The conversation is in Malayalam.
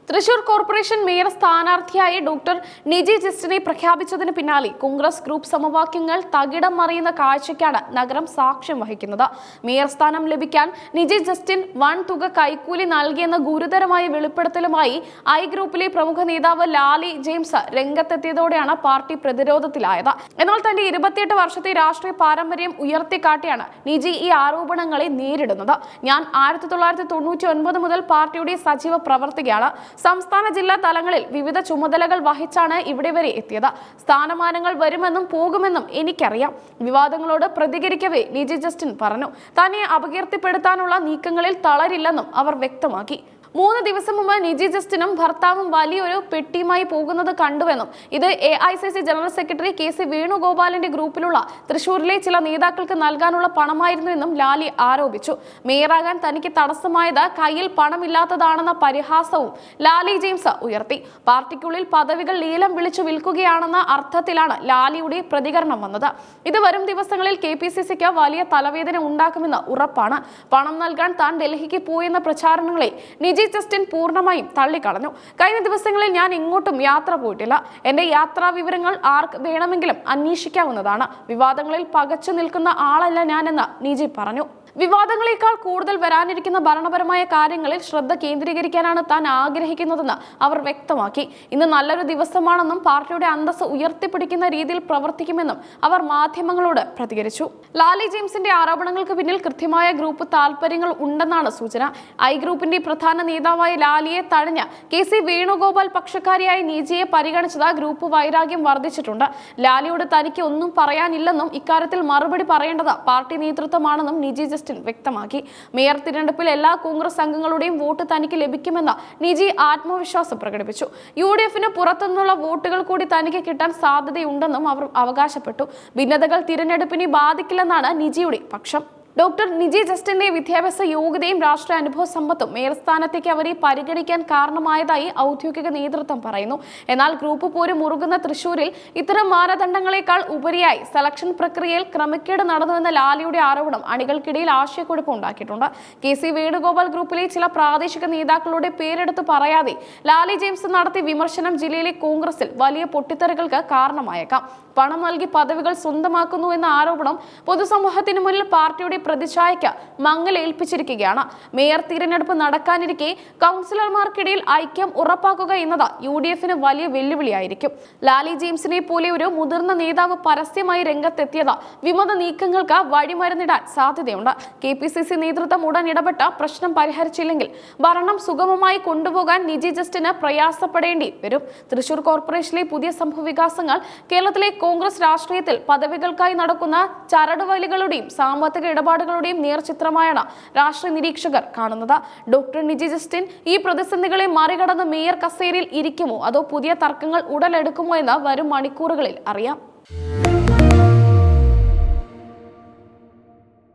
തൃശൂർ കോർപ്പറേഷൻ മേയർ സ്ഥാനാർത്ഥിയായി ഡോക്ടർ നിജി ജസ്റ്റിനെ പ്രഖ്യാപിച്ചതിന് പിന്നാലെ കോൺഗ്രസ് ഗ്രൂപ്പ് സമവാക്യങ്ങൾ തകിടം മറിയുന്ന കാഴ്ചയ്ക്കാണ് നഗരം സാക്ഷ്യം വഹിക്കുന്നത്. മേയർ സ്ഥാനം ലഭിക്കാൻ നിജി ജസ്റ്റിൻ വൻ തുക കൈക്കൂലി നൽകിയെന്ന ഗുരുതരമായ വെളിപ്പെടുത്തലുമായി ഐ ഗ്രൂപ്പിലെ പ്രമുഖ നേതാവ് ലാലി ജെയിംസ് രംഗത്തെത്തിയതോടെയാണ് പാർട്ടി പ്രതിരോധത്തിലായത്. എന്നാൽ തന്റെ 28 വർഷത്തെ രാഷ്ട്രീയ പാരമ്പര്യം ഉയർത്തിക്കാട്ടിയാണ് നിജി ഈ ആരോപണങ്ങളെ നേരിടുന്നത്. ഞാൻ 1999 മുതൽ പാർട്ടിയുടെ സജീവ പ്രവർത്തകയാണ്. സംസ്ഥാന ജില്ലാ തലങ്ങളിൽ വിവിധ ചുമതലകൾ വഹിച്ചാണ് ഇവിടെ വരെ എത്തിയത്. സ്ഥാനമാനങ്ങൾ വരുമെന്നും പോകുമെന്നും എനിക്കറിയാം. വിവാദങ്ങളോട് പ്രതികരിക്കവേ നിജി ജസ്റ്റിൻ പറഞ്ഞു. തന്നെ അപകീർത്തിപ്പെടുത്താനുള്ള നീക്കങ്ങളിൽ തളരില്ലെന്നും അവർ വ്യക്തമാക്കി. 3 ദിവസം മുമ്പ് നിജി ജസ്റ്റിനും ഭർത്താവും വലിയൊരു പെട്ടിയുമായി പോകുന്നത് കണ്ടുവെന്നും ഇത് AICC ജനറൽ സെക്രട്ടറി KC വേണുഗോപാലിന്റെ ഗ്രൂപ്പിലുള്ള തൃശൂരിലെ ചില നേതാക്കൾക്ക് നൽകാനുള്ള പണമായിരുന്നുവെന്നും ലാലി ആരോപിച്ചു. മേയറാകാൻ തനിക്ക് തടസ്സമായത് കയ്യിൽ പണമില്ലാത്തതാണെന്ന പരിഹാസവും ലാലി ജെയിംസ് ഉയർത്തി. പാർട്ടിക്കുള്ളിൽ പദവികൾ ലേലം വിളിച്ചു വിൽക്കുകയാണെന്ന അർത്ഥത്തിലാണ് ലാലിയുടെ പ്രതികരണം വന്നത്. ഇത് വരും ദിവസങ്ങളിൽ KPCCക്ക് വലിയ തലവേദന ഉണ്ടാക്കുമെന്ന് ഉറപ്പാണ്. പണം നൽകാൻ താൻ ഡൽഹിക്ക് പോയെന്ന പ്രചാരണങ്ങളെ നിജി ജസ്റ്റിൻ പൂർണ്ണമായും തള്ളിക്കളഞ്ഞു. കഴിഞ്ഞ ദിവസങ്ങളിൽ ഞാൻ എങ്ങോട്ടും യാത്ര പോയിട്ടില്ല. എന്റെ യാത്രാ വിവരങ്ങൾ ആർക്ക് വേണമെങ്കിലും അന്വേഷിക്കാവുന്നതാണ്. വിവാദങ്ങളിൽ പകച്ചു നിൽക്കുന്ന ആളല്ല ഞാനെന്ന് നിജി പറഞ്ഞു. വിവാദങ്ങളെക്കാൾ കൂടുതൽ വരാനിരിക്കുന്ന ഭരണപരമായ കാര്യങ്ങളിൽ ശ്രദ്ധ കേന്ദ്രീകരിക്കാനാണ് താൻ ആഗ്രഹിക്കുന്നതെന്ന് അവർ വ്യക്തമാക്കി. ഇന്ന് നല്ലൊരു ദിവസമാണെന്നും പാർട്ടിയുടെ അന്തസ്സ് ഉയർത്തിപ്പിടിക്കുന്ന രീതിയിൽ പ്രവർത്തിക്കുമെന്നും അവർ മാധ്യമങ്ങളോട് പ്രതികരിച്ചു. ലാലി ജെയിംസിന്റെ ആരോപണങ്ങൾക്ക് പിന്നിൽ കൃത്യമായ ഗ്രൂപ്പ് താൽപര്യങ്ങൾ ഉണ്ടെന്നാണ് സൂചന. ഐ ഗ്രൂപ്പിന്റെ പ്രധാന നേതാവായ ലാലിയെ തഴഞ്ഞ KC വേണുഗോപാൽ പക്ഷക്കാരിയായി നിജിയെ പരിഗണിച്ചത് ഗ്രൂപ്പ് വൈരാഗ്യം വർദ്ധിച്ചിട്ടുണ്ട്. ലാലിയോട് തനിക്ക് ഒന്നും പറയാനില്ലെന്നും ഇക്കാര്യത്തിൽ മറുപടി പറയേണ്ടത് പാർട്ടി നേതൃത്വമാണെന്നും നിജി വ്യക്തമാക്കി. മേയർ തിരഞ്ഞെടുപ്പിൽ എല്ലാ കോൺഗ്രസ് അംഗങ്ങളുടെയും വോട്ട് തനിക്ക് ലഭിക്കുമെന്ന് നിജി ആത്മവിശ്വാസം പ്രകടിപ്പിച്ചു. UDFന് പുറത്തുനിന്നുള്ള വോട്ടുകൾ കൂടി തനിക്ക് കിട്ടാൻ സാധ്യതയുണ്ടെന്നും അവർ അവകാശപ്പെട്ടു. ഭിന്നതകൾ തിരഞ്ഞെടുപ്പിനെ ബാധിക്കില്ലെന്നാണ് നിജിയുടെ പക്ഷം. ഡോക്ടർ നിജി ജസ്റ്റിന്റെ വിദ്യാഭ്യാസ യോഗ്യതയും രാഷ്ട്രീയ അനുഭവ സമ്പത്തും മേയർ സ്ഥാനത്തേക്ക് അവരെ പരിഗണിക്കാൻ കാരണമായതായി ഔദ്യോഗിക നേതൃത്വം പറയുന്നു. എന്നാൽ ഗ്രൂപ്പ് പോര് മുറുകുന്ന തൃശൂരിൽ ഇത്തരം മാനദണ്ഡങ്ങളെക്കാൾ ഉപരിയായി സെലക്ഷൻ പ്രക്രിയയിൽ ക്രമക്കേട് നടന്നുവെന്ന ലാലിയുടെ ആരോപണം അണികൾക്കിടയിൽ ആശയക്കുഴപ്പം ഉണ്ടാക്കിയിട്ടുണ്ട്. KC വേണുഗോപാൽ ഗ്രൂപ്പിലെ ചില പ്രാദേശിക നേതാക്കളുടെ പേരെടുത്ത് പറയാതെ ലാലി ജെയിംസ് നടത്തിയ വിമർശനം ജില്ലയിലെ കോൺഗ്രസിൽ വലിയ പൊട്ടിത്തെറികൾക്ക് കാരണമായേക്കാം. പണം നൽകി പദവികൾ സ്വന്തമാക്കുന്നു എന്ന ആരോപണം പൊതുസമൂഹത്തിന് മുന്നിൽ പാർട്ടിയുടെ പ്രതിച്ഛായയ്ക്ക് മങ്ങലേൽപ്പിച്ചിരിക്കുകയാണ്. മേയർ തിരഞ്ഞെടുപ്പ് നടക്കാനിരിക്കെ കൗൺസിലർമാർക്കിടയിൽ ഐക്യം ഉറപ്പാക്കുക എന്നത് UDFന് വലിയ വെല്ലുവിളിയായിരിക്കും. ലാലി ജെയിംസിനെ പോലെ ഒരു മുതിർന്ന നേതാവ് പരസ്യമായി രംഗത്തെത്തിയത് വിമത നീക്കങ്ങൾക്ക് വഴിമരുന്നിടാൻ സാധ്യതയുണ്ട്. KPCC നേതൃത്വം ഉടൻ ഇടപെട്ട പ്രശ്നം പരിഹരിച്ചില്ലെങ്കിൽ ഭരണം സുഗമമായി കൊണ്ടുപോകാൻ നിജി ജസ്റ്റിന് പ്രയാസപ്പെടേണ്ടി വരും. തൃശൂർ കോർപ്പറേഷനിലെ പുതിയ സംഭവവികാസങ്ങൾ കേരളത്തിലെ കോൺഗ്രസ് രാഷ്ട്രീയത്തിൽ പദവികൾക്കായി നടക്കുന്ന ചരടുവലികളുടെയും സാമ്പത്തിക ഇടപാടുകളുടെയും നേർചിത്രമായാണ് രാഷ്ട്രീയ നിരീക്ഷകർ കാണുന്നത്. ഡോക്ടർ നിജി ജസ്റ്റിൻ ഈ പ്രതിസന്ധികളെ മറികടന്ന് മേയർ കസേരയിൽ ഇരിക്കുമോ അതോ പുതിയ തർക്കങ്ങൾ ഉടലെടുക്കുമോ എന്ന് വരും മണിക്കൂറുകളിൽ അറിയാം.